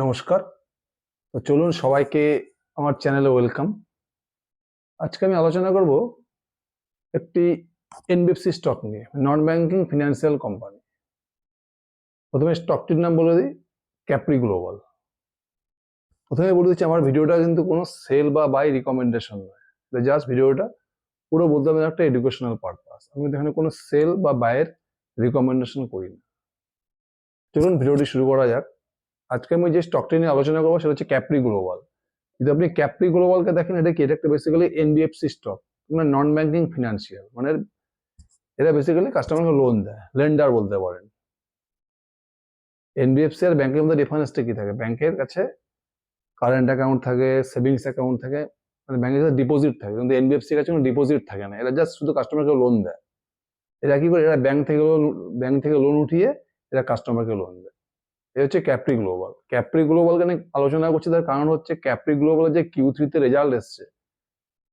নমস্কার। তো চলুন সবাইকে আমার চ্যানেলে ওয়েলকাম। আজকে আমি আলোচনা করব একটি এনবিএফসি স্টক নিয়ে, নন ব্যাংকিং ফিনান্সিয়াল কোম্পানি। প্রথমে স্টকটির নাম বলে দিই, ক্যাপ্রি গ্লোবাল। প্রথমে বলে দিচ্ছি, আমার ভিডিওটা কিন্তু কোনো সেল বা বাই রিকমেন্ডেশন নয়। জাস্ট ভিডিওটা পুরো বলতে হবে একটা এডুকেশনাল পারপাস। আমি কিন্তু এখানে কোনো সেল বা বাইয়ের রিকমেন্ডেশন করি না। চলুন ভিডিওটি শুরু করা যাক। আজকে আমি যে স্টকটি নিয়ে আলোচনা করবো সেটা হচ্ছে ক্যাপ্রি গ্লোবাল। যদি আপনি ক্যাপ্রি গ্লোবালকে দেখেন, এটা কি? এটা একটা বেসিক্যালি এনবিএফসি স্টক, মানে নন ব্যাংকিং ফিনান্সিয়াল, মানে এরা বেসিক্যালি কাস্টমারকে লোন দেয়, লেন্ডার বলতে পারেন। এনবিএফসি আর ব্যাংকের মধ্যে ডিফারেন্সটা কি থাকে? ব্যাংকের কাছে কারেন্ট অ্যাকাউন্ট থাকে, সেভিংস অ্যাকাউন্ট থাকে, মানে ব্যাংকের কাছে ডিপোজিট থাকে, কিন্তু এনবিএফসির কাছে কোনো ডিপোজিট থাকে না। এরা জাস্ট শুধু কাস্টমারকে লোন দেয়। এরা কি করে? এরা ব্যাংক থেকে লোন উঠিয়ে এরা কাস্টমারকে লোন দেয়। এ হচ্ছে ক্যাপ্রি গ্লোবাল। ক্যাপ্রি গ্লোবাল কেন আলোচনা করছি, তার কারণ হচ্ছে ক্যাপ্রি গ্লোবালের যে Q3 রেজাল্ট এসছে,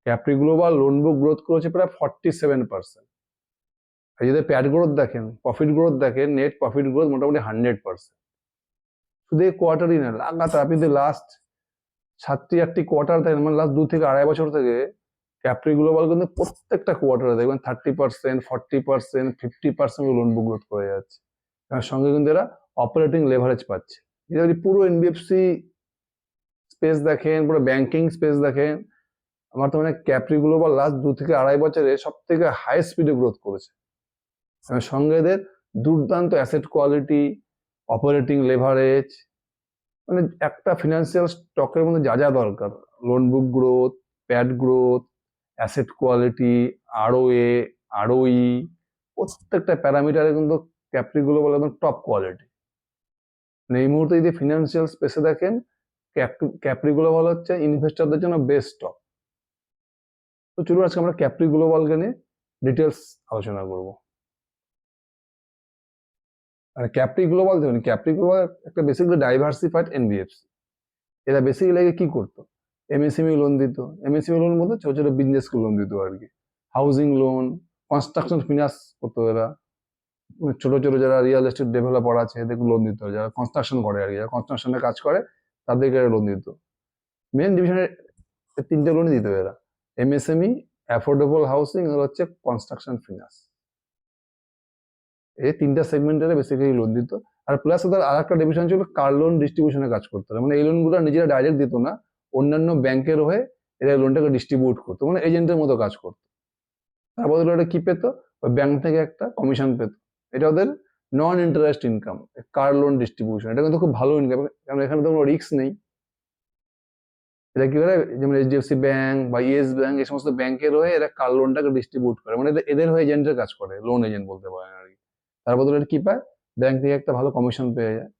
Capri global loan book growth করেছে প্রায় 47%। আর যদি প্যাড গ্রোথ দেখেন, প্রফিট গ্রোথ দেখেন, নেট প্রফিট গ্রোথ মোটামুটি 100%। শুধু এই কোয়ার্টারই না, লাগাতার আপনি যদি লাস্ট 7-8টি কোয়ার্টার দেখেন, মানে লাস্ট 2 থেকে 2.5 বছর থেকে ক্যাপ্রি গ্লোবাল কিন্তু প্রত্যেকটা কোয়ার্টারে দেখবেন 30%, 40%, 50% লোন বুক গ্রোথ করে যাচ্ছে। তার সঙ্গে কিন্তু এরা অপারেটিং লেভারেজ পাচ্ছে। যদি পুরো এনবিএফসি স্পেস দেখেন, পুরো ব্যাংকিং স্পেস দেখেন, আমার তো মানে ক্যাপ্রি গ্লোবাল লাস্ট 2 থেকে 2.5 বছরে সব থেকে হাই স্পিডে গ্রোথ করেছে। সঙ্গে এদের দুর্দান্ত অ্যাসেট কোয়ালিটি, অপারেটিং লেভারেজ, মানে একটা ফিনান্সিয়াল স্টকের মধ্যে যা যা দরকার, loan book growth, PAT growth, asset quality, ROA, ROE, প্রত্যেকটা প্যারামিটারে কিন্তু ক্যাপ্রি গ্লোবাল একদম টপ কোয়ালিটি। মানে এই মুহূর্তে যদি ফিনান্সিয়াল স্পেসে দেখেন, ক্যাপ্রি গ্লোবাল হচ্ছে ইনভেস্টরদের জন্য বেস্ট স্টক। তো চলুন আজকে আমরা ক্যাপ্রি গ্লোবালকে নিয়ে ডিটেলস আলোচনা করবো। আর ক্যাপ্রি গ্লোবাল দেখুন, ক্যাপ্রি গ্লোবাল একটা বেসিক্যালি ডাইভার্সিফাইড এনবিএফসি। এরা বেসিক্যালি কি করতো? এমএসএমই লোন দিত। এমএসএমই লোন বলতে ছোট ছোট বিজনেসকে লোন দিত আর কি। হাউজিং লোন, কনস্ট্রাকশন ফিনান্স করতো এরা। ছোট ছোট যারা রিয়েল এস্টেট ডেভেলপার আছে এদেরকে লোন দিত, যারা কনস্ট্রাকশন করে আর কি, যারা কনস্ট্রাকশনের কাজ করে তাদেরকে লোন দিত। মেন ডিভিশনের 3টে লোনই দিত এরা: এমএসএমই, অ্যাফোর্ডেবল হাউসিং, আর হচ্ছে কনস্ট্রাকশন ফিনান্স। এই 3টা সেগমেন্টে বেসিক্যালি লোন দিত। আর প্লাস ওদের আর একটা ডিভিশন ছিল কার লোন ডিস্ট্রিবিউশনের কাজ করতো। মানে এই লোনগুলো নিজেরা ডাইরেক্ট দিত না, অন্যান্য ব্যাংকের হয়ে এরা লোনটাকে ডিস্ট্রিবিউট করতো, মানে এজেন্টের মতো কাজ করতো। তার বদলে ওটা কি পেতো? ওই ব্যাংক থেকে একটা কমিশন পেতো। এটা ওদের non interest income, car loan distribution. এটা কিন্তু খুব ভালো ইনকাম, কারণ এখানে তো কোনো রিস্ক নেই। এটা কি করে? যেমন এইচডিএফসি ব্যাংক বা ইয়েস ব্যাংক, এই সমস্ত ব্যাংকের হয়ে এরা কার লোনটাকে ডিস্ট্রিবিউট করে, মানে এদের হয়ে এজেন্টের কাজ করে, লোন এজেন্ট বলতে পারেন আর কি। তার বদলে এটা কি পায়? ব্যাংক থেকে একটা ভালো কমিশন পেয়ে যায়।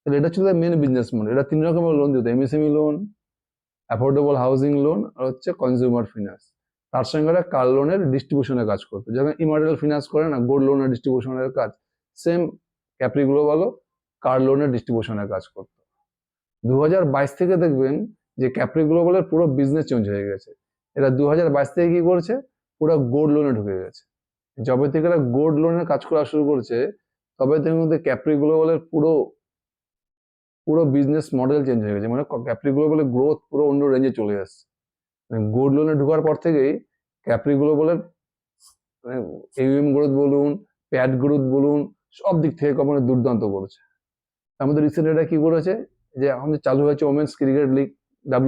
তাহলে এটা ছিল মেন বিজনেস মডেল। এটা 3 রকমের লোন দিত: MSME loan, affordable housing loan, আর হচ্ছে কনজিউমার ফিনান্স। তার সঙ্গে ওরা কার লোনের ডিস্ট্রিবিউশনের কাজ করতো, যেমন ইমার্টাল ফিনান্স করে না, গোল্ড লোনের ডিস্ট্রিবিউশনের কাজ। সেম ক্যাপ্রি গ্লোবালও কার লোনের ডিস্ট্রিবিউশনের কাজ করতো। 2022 থেকে দেখবেন যে ক্যাপ্রি গ্লোবালের পুরো বিজনেস চেঞ্জ হয়ে গেছে। এরা 2022 থেকে কি করছে? পুরো গোল্ড লোনে ঢুকে গেছে। যবে থেকে এরা গোল্ড লোনের কাজ করা শুরু করছে, তবে থেকে মধ্যে ক্যাপ্রি গ্লোবালের পুরো পুরো বিজনেস মডেল চেঞ্জ হয়ে গেছে। মানে ক্যাপ্রি গ্লোবালের গ্রোথ পুরো অন্য রেঞ্জে চলে আসছে। মানে গোল্ড লোনে ঢোকার পর থেকেই ক্যাপ্রি গ্লোবালের মানে এউএম গ্রোথ বলুন, প্যাড গ্রোথ বলুন, সব দিক থেকে কোম্পানি দুর্দান্ত করেছে। আমাদের রিসেন্ট এটা কি করেছে, যে এখন চালু হয়েছে women's cricket league,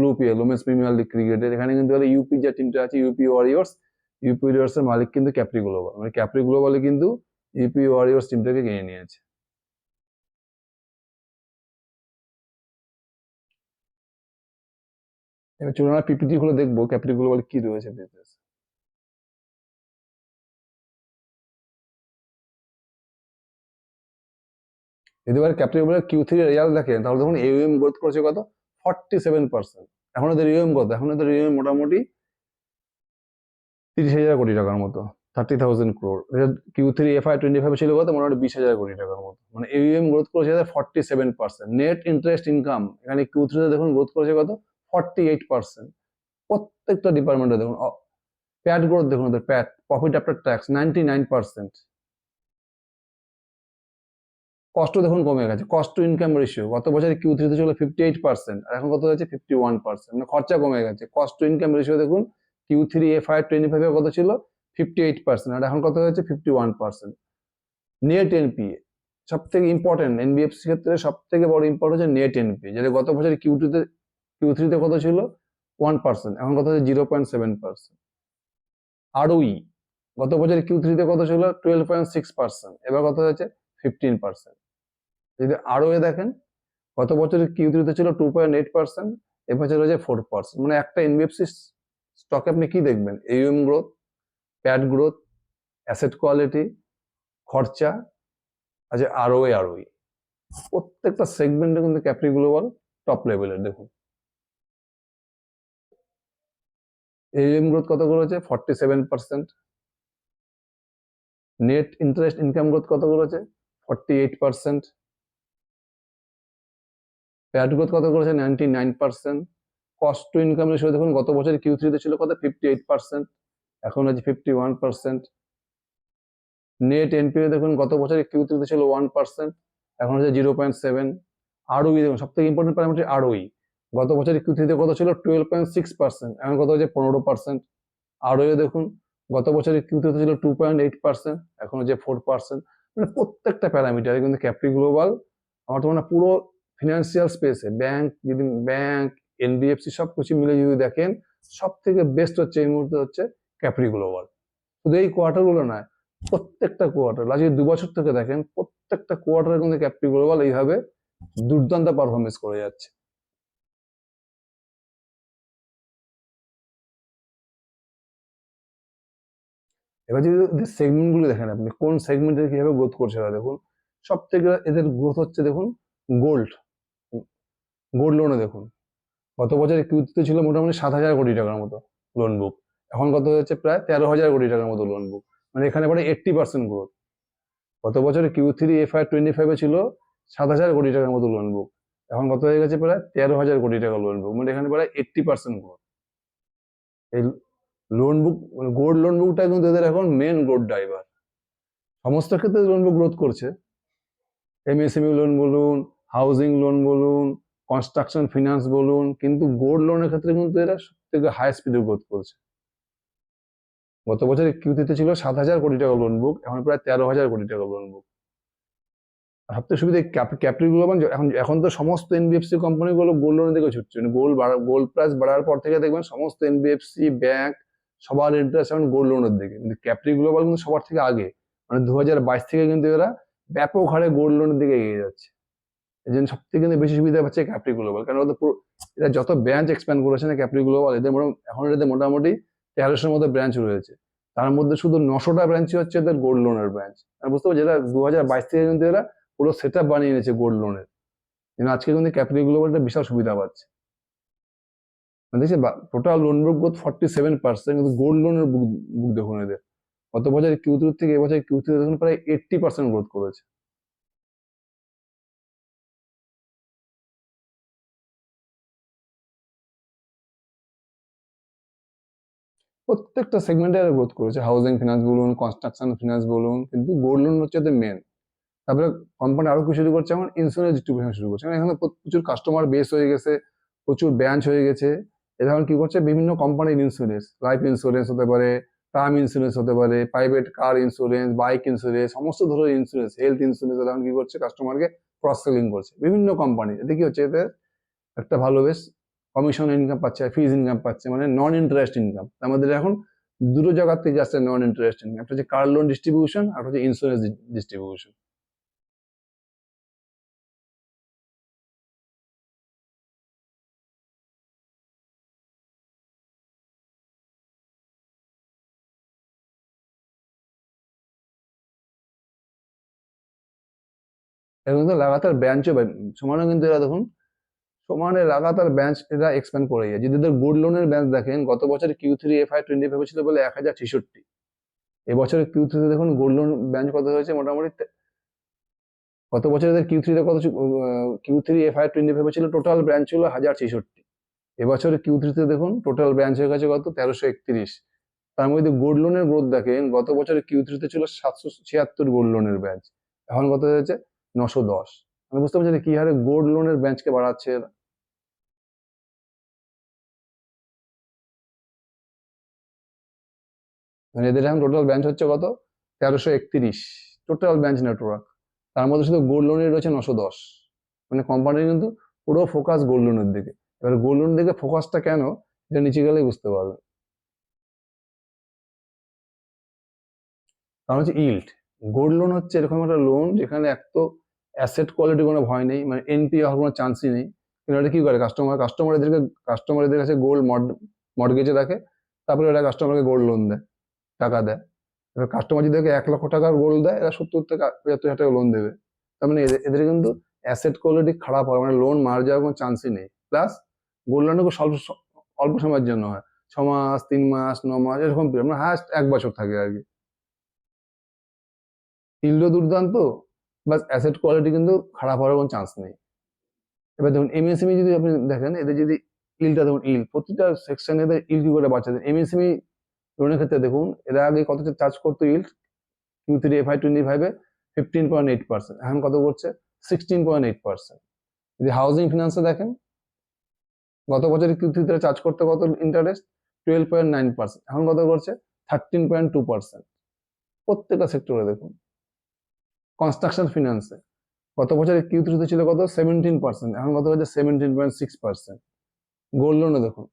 WPL, women's premier league ক্রিকেটের। এখানে কিন্তু ইউপি যে টিমটা আছে, ইউপি ওয়ারিয়র্স এর মালিক কিন্তু ক্যাপ্রি গ্লোবাল। মানে ক্যাপ্রি গ্লোবালে কিন্তু ইউপি ওয়ারিয়র্স টিমটাকে কিনে নিয়েছে। এবার চলুন আমরা পিপিটি গুলো দেখবো ক্যাপ্রি গ্লোবাল কি রয়েছে বিজনেস। যদি এবার ক্যাপ্রি গ্লোবালের Q3 রেজাল্ট দেখেন, তাহলে দেখুন এউএম গ্রোথ করেছে কত? 47%। এখন ওদের ইউএম কত? এখন ওদের ইউএম মোটামুটি 30,000 কোটি টাকার মতো, 30,000 crore। Q3 FY25 ছিল কত? মোটামুটি 20,000 কোটি টাকার মতো। মানে এউএম গ্রোথ করেছে 47%। নেট ইন্টারেস্ট ইনকাম এখানে Q3 তে দেখুন গ্রোথ করেছে কত? 48%। প্রত্যেকটা ডিপার্টমেন্টে দেখুন। প্যাট গ্রোথ দেখুন, ওদের প্যাট, প্রফিট আফটার ট্যাক্স, 99%। কস্টও দেখুন কমে গেছে, কস্ট টু ইনকাম রেশিও গত বছরে Q3 তে ছিল 58%, আর এখন কত হয়েছে 51%, মানে খরচা কমে গেছে। কস্ট টু ইনকাম রেশিও দেখুন Q3 FY25 কত ছিল 58%, আর এখন কত হয়েছে 51%। নেট এনপিএ সব থেকে ইম্পর্টেন্ট, এনবিএফসি ক্ষেত্রে সব থেকে বড় ইম্পর্টেন্ট হচ্ছে নেট এনপিএ, যেটা গত বছরে Q3 তে কত ছিল 1%, এখন কত হচ্ছে 0.7%। আরওই গত বছরে Q3 তে কত ছিল 12.6%, এবার কত হয়েছে 15%। যদি আরওএ দেখেন গত বছরে Q3 তে ছিল 2.8%, এবছর হয়েছে 4%। মানে একটা এনবিএফসি স্টকে আপনি কি দেখবেন, এইউএম গ্রোথ, প্যাট গ্রোথ, অ্যাসেট কোয়ালিটি, খরচা, আছে আরওই। প্রত্যেকটা সেগমেন্টে কিন্তু ক্যাপ্রি গ্লোবাল টপ লেভেলের। দেখুন এইউএম গ্রোথ কত করেছে 47%, নেট ইন্টারেস্ট ইনকাম গ্রোথ কত করেছে 48%, প্যাট গ্রোথ কত করেছে 99%, কস্ট টু ইনকাম রেশিও দেখুন গত বছর Q3 তে ছিল কত 58%, এখন হচ্ছে 51%। নেট এনপিএ দেখুন গত বছর Q3 তে ছিল 1%, এখন হচ্ছে 0.7। আরওই দেখুন সব থেকে ইম্পর্টেন্ট প্যারামিটার আরওই, গত বছর Q3 তে কত ছিল 12.6%, এখন কত হচ্ছে 15%। আরওই দেখুন গত বছরের Q3 তে ছিল 2.8%, এখন হচ্ছে 4%। মানে প্রত্যেকটা প্যারামিটারে কিন্তু ক্যাপ্রি গ্লোবাল আমার তো মনে হয় পুরো ফিনান্সিয়াল স্পেসে ব্যাংক এনবিএফসি সব কিছু মিলে যদি দেখেন সব থেকে বেস্ট হচ্ছে এই মুহূর্তে হচ্ছে ক্যাপ্রি গ্লোবাল। শুধু এই কোয়ার্টারগুলো নয়, প্রত্যেকটা কোয়ার্টার লাস্ট 2 বছর থেকে দেখেন প্রত্যেকটা কোয়ার্টারে কিন্তু ক্যাপ্রি গ্লোবাল এইভাবে দুর্দান্ত পারফরমেন্স করে যাচ্ছে। এবার যদি সেগমেন্ট গুলো দেখেন, আপনি কোন সেগমেন্টে কিভাবে গ্রোথ করছে এরা দেখুন। সব থেকে এদের গ্রোথ হচ্ছে দেখুন গোল্ড গোল্ড লোনে দেখুন গত বছর Q3 ছিল মোটামুটি 7,000 কোটি টাকার মতো লোন বুক, এখন কত হয়েছে প্রায় 13,000 কোটি টাকার মতো লোন বুক, মানে এখানে পরে 80% গ্রোথ। গত বছর Q3 FY25 ছিল 7,000 কোটি টাকার মতো লোন বুক, এখন কত হয়ে গেছে প্রায় 13,000 কোটি টাকা লোন বুক, মানে এখানে প্রায় 80% গ্রোথ। এই লোন বুক মানে গোল্ড লোন বুকটা কিন্তু এদের এখন মেন গ্রোথ ড্রাইভার। সমস্ত ক্ষেত্রে লোন বুক গ্রোথ করছে, এমএসএমই লোন বলুন, হাউজিং লোন বলুন, কনস্ট্রাকশন ফিনান্স বলুন, কিন্তু গোল্ড লোনের ক্ষেত্রে কিন্তু এরা সব থেকে হাই স্পিডে গ্রোথ করছে। গত বছর Q3 তে ছিল 7,000 কোটি টাকা লোন বুক, এখন প্রায় 13,000 কোটি টাকা লোন বুক। সবথেকে সুবিধা ক্যাপিটাল গ্লোবাল এখন তো সমস্ত এনবিএফসি কোম্পানিগুলো গোল্ড লোনের দিকে ছুটছে, গোল্ড প্রাইস বাড়ার পর থেকে দেখবেন সমস্ত এনবিএফসি ব্যাংক সবার ইন্টারেস্ট এখন গোল্ড লোনের দিকে, কিন্তু ক্যাপিটাল গ্লোবাল কিন্তু সবার থেকে আগে, মানে 2022 থেকে কিন্তু এরা ব্যাপক হারে গোল্ড লোনের দিকে এগিয়ে যাচ্ছে। এই জন্য সব থেকে কিন্তু বেশি সুবিধা পাচ্ছে ক্যাপিটাল গ্লোবাল, কারণ ওদের পুরো এরা যত ব্রাঞ্চ এক্সপ্যান্ড করেছে না ক্যাপিটাল গ্লোবাল, এখন এদের মোটামুটি 1300-র মতো ব্রাঞ্চ রয়েছে, তার মধ্যে শুধু 900টা ব্রাঞ্চই হচ্ছে এদের গোল্ড লোনের ব্রাঞ্চ। বুঝতে পারছি যেটা 2022 থেকে কিন্তু এরা পুরো সেট আপ বানিয়ে নিয়েছে গোল্ড লোনের, কিন্তু আজকে কিন্তু ক্যাপিটাল গ্লোবালটা বিশাল সুবিধা পাচ্ছে। মানে দেখছি টোটাল লোন বুক গ্রোথ 47%, কিন্তু গোল্ড লোনের বুক দেখুন এদের গত বছর Q3 থেকে এবছর Q3 দেখুন প্রায় 80% গ্রোথ করেছে। প্রত্যেকটা সেগমেন্টে গ্রোথ করেছে, হাউজিং ফিনান্স বলুন, কনস্ট্রাকশন ফিনান্স বলুন, কিন্তু গোল্ড লোন হচ্ছে এদের মেন। তারপরে কোম্পানি আরো কিছু শুরু করছে, এখন ইন্স্যুরেন্স ডিস্ট্রিবিউশন শুরু করছে, এখানে প্রচুর কাস্টমার বেস হয়ে গেছে, প্রচুর ব্রাঞ্চ হয়ে গেছে। এরা এখন কি করছে, বিভিন্ন কোম্পানির ইন্স্যুরেন্স, লাইফ ইন্স্যুরেন্স হতে পারে, টার্ম ইন্স্যুরেন্স হতে পারে, private car insurance, bike insurance, সমস্ত ধরনের ইন্স্যুরেন্স, হেলথ ইন্স্যুরেন্স, এরা এখন কি করছে কাস্টমারকে ক্রস সেলিং করছে বিভিন্ন কোম্পানি। এতে কি হচ্ছে, এদের একটা ভালো বেশ কমিশন ইনকাম পাচ্ছে, ফিজ ইনকাম পাচ্ছে, মানে নন ইন্টারেস্ট ইনকাম। আমাদের এখন দুটো জায়গার থেকে আসছে নন ইন্টারেস্ট ইনকাম, একটা হচ্ছে কার লোন ডিস্ট্রিবিউশন, আর হচ্ছে ইন্স্যুরেন্স ডিস্ট্রিবিউশন। এখন কিন্তু লাগাতার ব্রাঞ্চও সমানে কিন্তু এরা দেখুন সমানে লাগাতার ব্রাঞ্চ এরা এক্সপ্যান্ড করে যায়। যদি এদের গোল্ড লোনের ব্রাঞ্চ দেখেন গত বছর Q3 FY25 ছিল বলে 1,066, এবছর Q3 দেখুন গোল্ড লোন ব্রাঞ্চ কত হয়েছে মোটামুটি গত বছর এদের Q3 কত Q3 FY25 ছিল টোটাল ব্রাঞ্চ ছিল 1,066, এবছর Q3 দেখুন টোটাল ব্রাঞ্চ হয়ে গেছে কত 1,331। তার মধ্যে গোল্ড লোনের গ্রোথ দেখেন গত বছর Q3 ছিল 776 গোল্ড লোনের ব্রাঞ্চ, এখন কত হয়েছে 910। মানে বুঝতে পারছি কি হারে গোল্ড লোনের ব্রাঞ্চকে বাড়াচ্ছে এরা। মানে এদের এখন টোটাল ব্রাঞ্চ হচ্ছে কত, 1331 টোটাল ব্রাঞ্চ নেটওয়ার্ক। তার মধ্যে শুধু গোল্ড লোনের রয়েছে 910। মানে কোম্পানি কিন্তু পুরো ফোকাস গোল্ড লোনের দিকে। এবার গোল্ড লোনের দিকে ফোকাসটা কেন, এটা নিচে গেলেই বুঝতে পারবে। কারণ হচ্ছে ইল্ড। গোল্ড লোন হচ্ছে এরকম একটা লোন যেখানে এক তো অ্যাসেট কোয়ালিটি কোনো ভয় নেই, মানে এনপিএ হওয়ার কোনো চান্সই নেই। কিন্তু এটা কি করে, কাস্টমারদের কাছে গোল্ড মর্টগেজে রাখে, তারপরে এরা কাস্টমারকে গোল্ড লোন দেয়, টাকা দেয়। এবার কাস্টমার যদি ওকে 1 লক্ষ টাকার গোল্ড দেয়, এরা 70 থেকে 75 হাজার টাকা লোন দেবে। তার মানে এদের কিন্তু অ্যাসেট কোয়ালিটি খারাপ হয়, মানে লোন মার যাওয়ার কোনো চান্সই নেই। প্লাস গোল্ড লোন খুব অল্প সময়ের জন্য হয়, 6 মাস, 3 মাস, 9 মাস এরকম পিরিয়ড, মানে হায়েস্ট 1 বছর থাকে আর কি। ইল্ডও দুর্দান্ত, বাস অ্যাসেট কোয়ালিটি কিন্তু খারাপ হওয়ার কোনো চান্স নেই। এবার দেখুন এমএসএমই যদি আপনি দেখেন, এদের যদি ইলটা দেখুন, ইল প্রতিটা সেকশনে এদের ইল কি করে বাঁচা দেন। এমএসএমই লোনের ক্ষেত্রে দেখুন, এরা আগে কত চার্জ করতো ইল্ড, Q3 FY25 এ 15.8%, এখন কত করছে 16.8%। যদি হাউজিং ফিনান্সে দেখেন, গত বছরে Q3 চার্জ করতে কত ইন্টারেস্ট, 12.9%, এখন কত করছে 13.2%। প্রত্যেকটা সেক্টরে দেখুন। কনস্ট্রাকশন ফিনান্সে গত বছরে Q3 ছিল কত 17%, এখন কত হচ্ছে 17.6%। গোল্ড লোনে দেখুন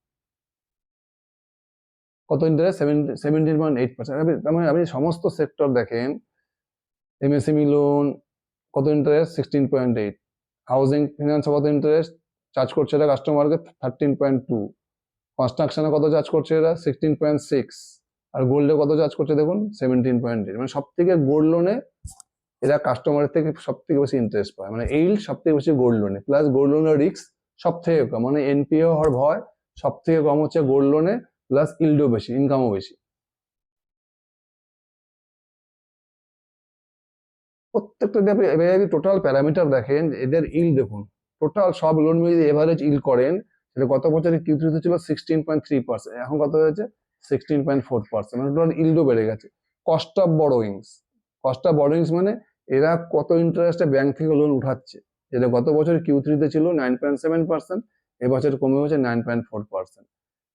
কত ইন্টারেস্ট, 17.8%। তার মানে আপনি সমস্ত সেক্টর দেখেন, এমএসএমই লোন কত ইন্টারেস্ট 16.8, হাউজিং ফিনান্সে কত ইন্টারেস্ট চার্জ করছে এরা কাস্টমারকে 13.2, কনস্ট্রাকশনে কত চার্জ করছে এরা 16.6, আর গোল্ডে কত চার্জ করছে দেখুন 17.8। মানে সব থেকে গোল্ড লোনে এরা কাস্টমারের থেকে সব থেকে বেশি ইন্টারেস্ট পায়, মানে এইল্ড সব থেকে বেশি গোল্ড লোনে, প্লাস গোল্ড লোনের রিস্ক সব থেকে কম, মানে এনপিএ হওয়ার ভয় সব থেকে কম হচ্ছে গোল্ড লোনে, প্লাস ইল্ডও বেশি, ইনকামও বেশি। প্রত্যেকটা যদি আপনি টোটাল প্যারামিটার দেখেন, এদের ইল দেখুন, টোটাল সব লোন মিলিয়ে যদি এভারেজ ইল করেন, সেটা গত বছরে Q3 ছিল 16.3%, এখন কত হয়েছে 16.4%। মানে টোটাল ইল্ডও বেড়ে গেছে। কস্ট অফ বরোয়িংস মানে এরা কত ইন্টারেস্টে ব্যাংক থেকে লোন উঠাচ্ছে, যেটা গত বছর Q3 ছিল 9.7%, এবছর কমে হয়েছে 9.4%।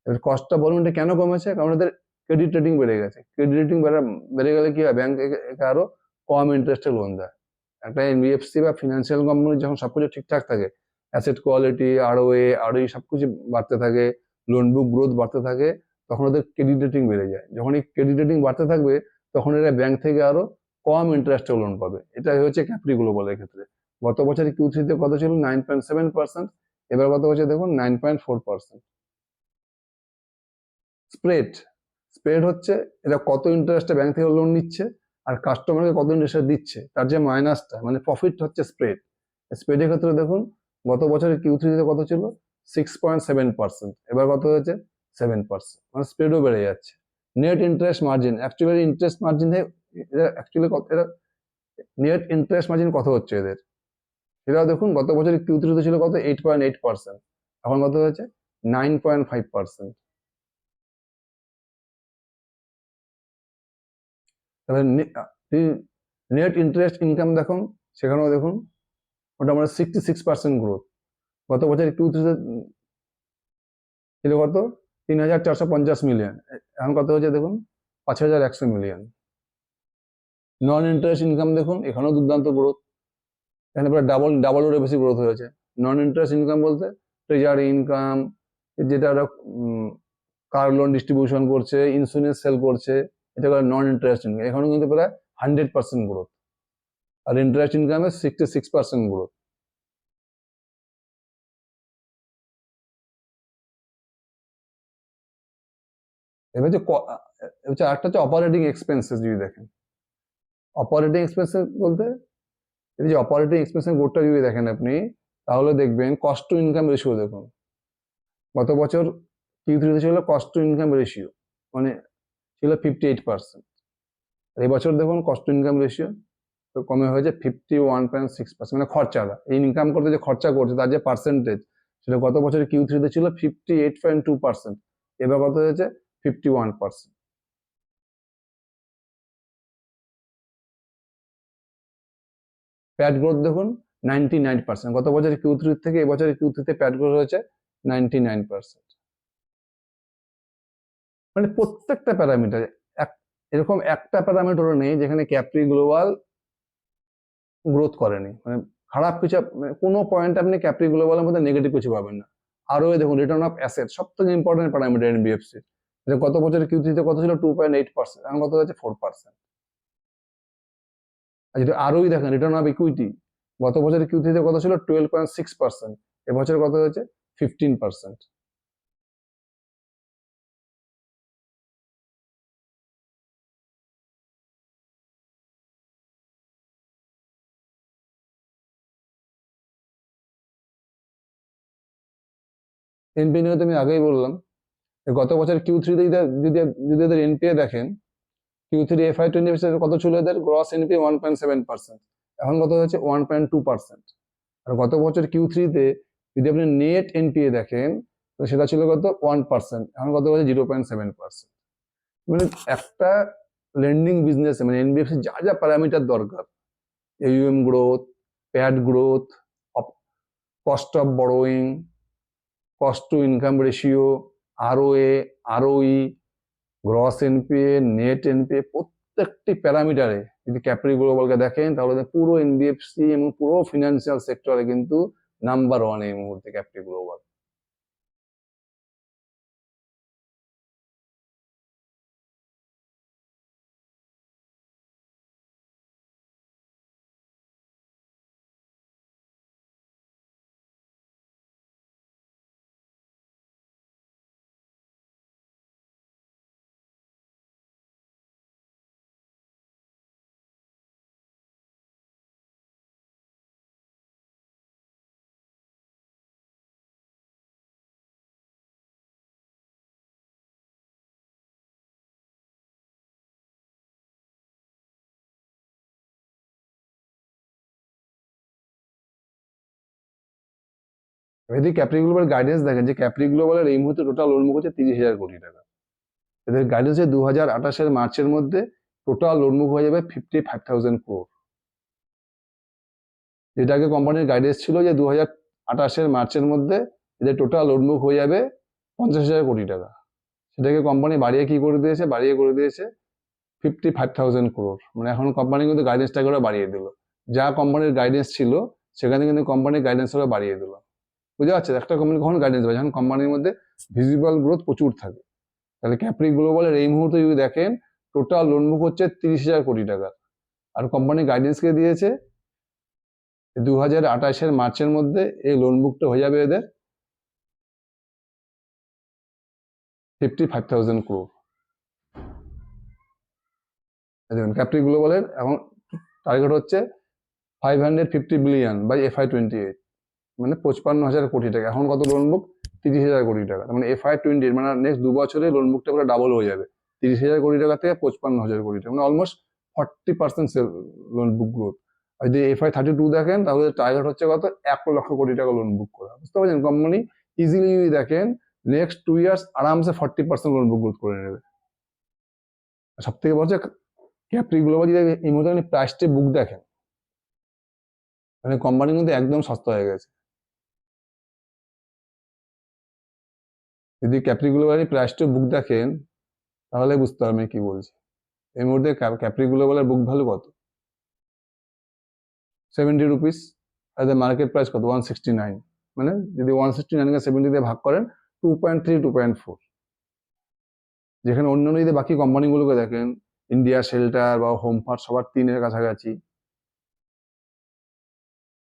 এবার কস্ট অফ বরোয়িংটা কেন কমেছে, কারণ এদের ক্রেডিট রেটিং বেড়ে গেছে। ক্রেডিট রেটিং বেড়ে গেলে কি হয়, ব্যাংক আরো কম ইন্টারেস্টে লোন দেয়। একটা এনবিএফসি বা ফিনান্সিয়াল কোম্পানি যখন সবকিছু ঠিকঠাক থাকে, অ্যাসেট কোয়ালিটি, আরওএ সবকিছু বাড়তে থাকে, লোন বুক গ্রোথ বাড়তে থাকে, তখন ওদের ক্রেডিট রেটিং বেড়ে যায়। যখন এই ক্রেডিট রেটিং বাড়তে থাকবে, তখন এরা ব্যাংক থেকে আরো কম ইন্টারেস্টে লোন পাবে। এটাই হচ্ছে ক্যাপ্রি গ্লোবালের ক্ষেত্রে। গত বছরে Q3 কত ছিল 9.7%, এবার কত হচ্ছে দেখুন 9.4%। স্প্রেড স্প্রেড হচ্ছে এরা কত ইন্টারেস্টে ব্যাংক থেকে লোন নিচ্ছে আর কাস্টমারকে কত ইন্টারেস্টে দিচ্ছে, তার যে মাইনাসটা মানে প্রফিট হচ্ছে স্প্রেড। স্প্রেডের ক্ষেত্রে দেখুন, গত বছরের Q3 কত ছিল 6.7%, এবার কত হয়েছে 7%, মানে স্প্রেডও বেড়ে যাচ্ছে। Net interest margin, actually interest margin এরা নেট ইন্টারেস্ট মার্জিন কত হচ্ছে এদের, এরাও দেখুন গত বছরের Q3 ছিল কত 8.8%, এখন কত হয়েছে 9.5%। তাহলে নেট ইন্টারেস্ট ইনকাম দেখুন, সেখানেও দেখুন মোটামুটি 66% গ্রোথ। গত বছর Q3 ছিল কত 3,450 মিলিয়ন, এখন কত হচ্ছে দেখুন 5,100 মিলিয়ন। নন ইন্টারেস্ট ইনকাম দেখুন, এখানেও দুর্দান্ত গ্রোথ, এখানে প্রায় ডাবলেরও বেশি গ্রোথ হয়েছে। নন ইন্টারেস্ট ইনকাম বলতে ট্রেজারি ইনকাম, যেটা ওরা কার লোন ডিস্ট্রিবিউশন করছে, ইন্স্যুরেন্স সেল করছে, এটা নন ইন্টারেস্ট ইনকাম, এখানেও কিন্তু প্রায় 100% গ্রোথ। আর ইন্টারেস্ট ইনকামে 66% গ্রোথ। এবার হচ্ছে আরেকটা হচ্ছে অপারেটিং এক্সপেন্সেস। যদি দেখেন অপারেটিং এক্সপেন্সেস বলতে, এই যে অপারেটিং এক্সপেন্সেস বোর্ডটা যদি দেখেন আপনি, তাহলে দেখবেন কস্ট টু ইনকাম রেশিও দেখুন। গত বছর Q3 ছিল কস্ট টু ইনকাম রেশিও মানে ছিল 58%, আর এবছর দেখুন কস্ট টু ইনকাম রেশিও কমে হয়েছে 51.6%। মানে খরচাটা, এই ইনকাম করতে যে খরচা করছে তার যে পার্সেন্টেজ, সেটা গত বছর Q3 ছিল 58.2%, এবার কত হয়েছে 51%। প্যাট গ্রোথ দেখুন 99%, গত বছরের Q3 থেকে এবছরের Q3 তে প্যাট গ্রোথ হয়েছে 99%। মানে প্রত্যেকটা প্যারামিটার, এরকম একটা প্যারামিটারও নেই যেখানে ক্যাপ্রি গ্লোবাল গ্রোথ করেনি। মানে খারাপ কিছু মানে কোনো পয়েন্ট আপনি ক্যাপ্রি গ্লোবালের মধ্যে নেগেটিভ কিছু পাবেন না। আরও দেখুন রিটার্ন অফ অ্যাসেট সব থেকে ইম্পর্টেন্ট প্যারামিটার এনবিএফসি, এটা গত বছরের Q3 তে কত ছিল 2.8%, এখন কত হচ্ছে 4%। আর যদি আরোই দেখেন রিটার্ন অফ ইকুইটি, গত বছরের Q3 তে কত ছিল 12.6%, এবছর কত হয়েছে 15%। এনপিএ নিয়ে আমি আগেই বললাম, গত বছরের Q3 তে যদি যদি এদের এনপিএ দেখেন, Q3 FY20 কত ছিল এদের গ্রস এনপিএ 1.7%, এখন কত হচ্ছে 1.2%। আর গত বছর Q3 তে যদি আপনি নেট এনপিএ দেখেন তো সেটা ছিল কত 1%, এখন কত হচ্ছে 0.7%। মানে একটা লেন্ডিং বিজনেস মানে এনবিএফসি যা যা প্যারামিটার দরকার, AUM growth, PAT growth, cost of borrowing, cost to income ratio, ROA, ROE, gross NPA, net NPA, প্রত্যেকটি প্যারামিটারে যদি ক্যাপ্রি গ্লোবালকে দেখেন তাহলে পুরো এনবিএফসি এবং পুরো ফিনান্সিয়াল সেক্টরে কিন্তু নাম্বার ওয়ান এই মুহূর্তে ক্যাপ্রি গ্লোবাল। যদি ক্যাপ্রি গ্লোবাল গাইডেন্স দেখেন যে ক্যাপ্রি গ্লোবালের এই মুহূর্তে টোটাল লোন বুক হচ্ছে 30,000 কোটি টাকা। এদের গাইডেন্স 2028 মার্চের মধ্যে টোটাল লোন বুক হয়ে যাবে 55,000 crore, যেটা আগে কোম্পানির গাইডেন্স ছিল যে 2028 মার্চের মধ্যে এদের টোটাল লোন বুক হয়ে যাবে 50,000 কোটি টাকা। সেটাকে কোম্পানি বাড়িয়ে কি করে দিয়েছে, বাড়িয়ে করে দিয়েছে 55,000 crore। মানে এখন কোম্পানি কিন্তু গাইডেন্সটা করে বাড়িয়ে দিল, যা কোম্পানির গাইডেন্স ছিল সেখানে কিন্তু কোম্পানির গাইডেন্স করে বাড়িয়ে দিল। বুঝতে পারছেন, একটা কোম্পানি কখন গাইডেন্স দেবে যখন কোম্পানির মধ্যে ভিজিবল গ্রোথ প্রচুর থাকে। তাহলে ক্যাপ্রি গ্লোবালের এই মুহূর্তে যদি দেখেন টোটাল লোন বুক হচ্ছে 30,000 কোটি টাকা, আর কোম্পানি গাইডেন্সকে দিয়েছে 2028 মার্চের মধ্যে এই লোন বুকটা হয়ে যাবে এদের 55,000 crore। দেখুন ক্যাপ্রি গ্লোবালের এখন টার্গেট হচ্ছে 550 বিলিয়ন বাই FY28, মানে 55,000 কোটি টাকা। এখন কত লোন বুক 30,000 কোটি টাকা, মানে FY28 মানে নেক্সট 2 বছরে লোন বুকটা পুরো ডাবল হয়ে যাবে, 30,000 কোটি টাকা থেকে 55,000 কোটি টাকা, মানে অলমোস্ট 40% লোন বুক গ্রোথ। আর যদি FY32 দেখেন তাহলে টার্গেট হচ্ছে কত 1,00,000 কোটি টাকা লোন বুক করা। বুঝতে পারছেন, কোম্পানি ইজিলি যদি দেখেন নেক্সট 2 ইয়ার্স আরামসে 40% লোন বুক গ্রোথ করে নেবে। সব থেকে বড় ক্যাপ্রি গ্লোবাল যদি এই মুহূর্তে প্রাইসটি বুক দেখেন, মানে কোম্পানি কিন্তু একদম সস্তা হয়ে গেছে। যদি ক্যাপ্রি গ্লোবালের প্রাইসটা বুক দেখেন তাহলে বুঝতে পারবেন কি বলছি। এই মুহূর্তে ক্যাপ্রি গ্লোবালের বুক ভ্যালু কত, 70 রুপিস, আর মার্কেট প্রাইস কত 169, মানে যদি 169কে 70 দিয়ে ভাগ করেন 2.3 2.4। যেখানে অন্যান্য যদি বাকি কোম্পানিগুলোকে দেখেন ইন্ডিয়া শেল্টার বা হোম ফার্স্ট সবার 3-এর কাছাকাছি।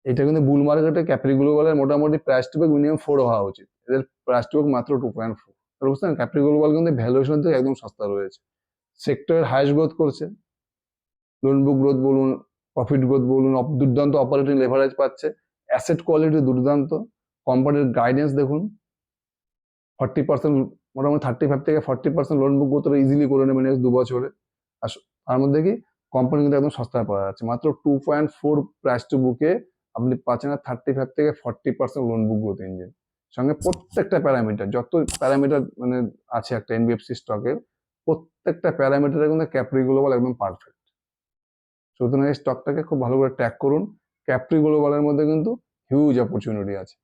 এটা কিন্তু বুল মার্কেটে ক্যাপ্রি গ্লোবালের মোটামুটি প্রাইস টু বুক মিনিমাম 4 হওয়া উচিত, এদের প্রাইস টু বুক মাত্র 2.4। বুঝছেন, ক্যাপ্রি গ্লোবাল কিন্তু ভ্যালুয়েশন থেকে একদম সস্তা রয়েছে, সেক্টরের হাইস্ট গ্রোথ করছে, লোন বুক গ্রোথ বলুন, প্রফিট গ্রোথ বলুন, দুর্দান্ত অপারেটিং লেভারেজ পাচ্ছে, অ্যাসেট কোয়ালিটি দুর্দান্ত, কোম্পানির গাইডেন্স দেখুন 40%, মোটামুটি 35 থেকে 40% লোন বুক গ্রোথ ইজিলি করে নেবে নেক্সট 2 বছরে। আর তার মধ্যে কি কোম্পানি কিন্তু একদম সস্তায় পাওয়া যাচ্ছে, মাত্র 2.4 প্রাইস টু বুকে আপনি পাচ্ছেন 35 থেকে 40% লোন বুক গ্রোথ ইঞ্জিন। সঙ্গে প্রত্যেকটা প্যারামিটার, যত প্যারামিটার মানে আছে একটা এনবিএফসি স্টকের, প্রত্যেকটা প্যারামিটারে কিন্তু ক্যাপ্রি গ্লোবাল একদম পারফেক্ট। সুতরাং এই স্টকটাকে খুব ভালো করে ট্র্যাক করুন, ক্যাপ্রি গ্লোবালের মধ্যে কিন্তু হিউজ অপরচুনিটি আছে।